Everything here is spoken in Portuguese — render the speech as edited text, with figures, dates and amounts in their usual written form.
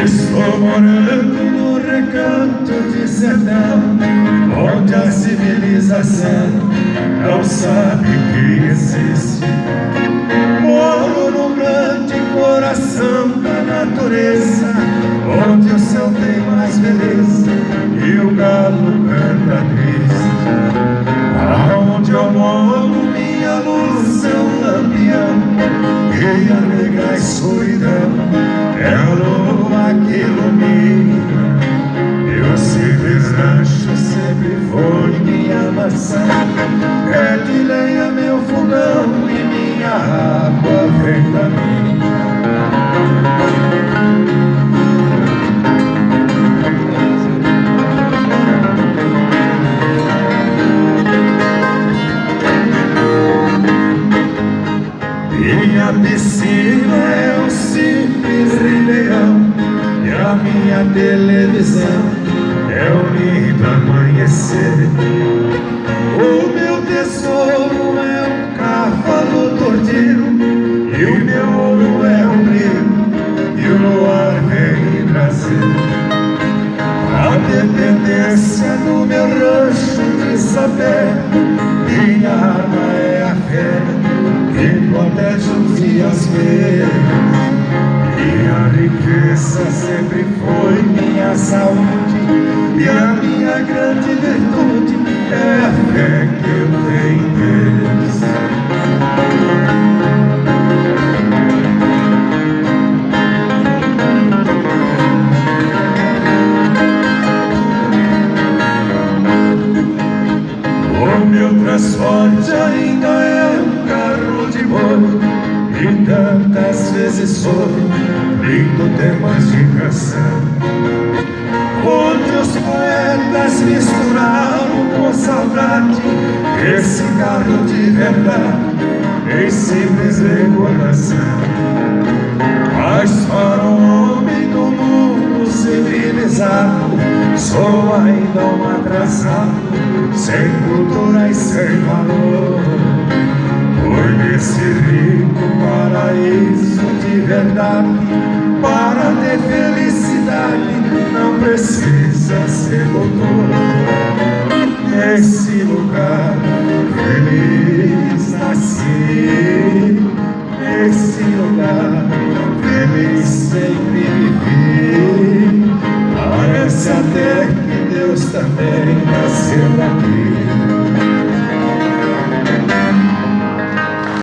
Estou morando no recanto de sertão, onde a civilização não sabe que existe. Moro num grande coração da natureza, onde o céu tem mais beleza e o galo canta triste. Aonde eu moro, minha luz é um lampião, e alegra a escuridão é a lua que ilumina. Meu simples rancho sempre foi minha maçã, é de lenha meu fogão e minha água vem da mina. Minha piscina é um simples ribeirão, e a minha televisão é um lindo amanhecer. O meu tesouro é um cavalo tordido, e o meu ouro é um brilho, e o luar vem trazer a dependência do meu rancho de saber. Minha arma é a fé que protege os dias meus. Minha riqueza sempre foi minha saúde, e a minha grande virtude é a fé que eu tenho em Deus. O meu transporte ainda é um carro de boi, e tantas vezes foi lindo temas de canção, onde os poetas misturaram com saudade esse carro de verdade em simples recordação. Mas para um homem do mundo civilizado, sou ainda um atrasado, sem cultura e sem valor. Pois nesse rico paraíso de verdade, para ter felicidade não precisa ser doutor. Nesse lugar feliz nasci, nesse lugar feliz sempre vivi. Parece até que Deus também nasceu aqui.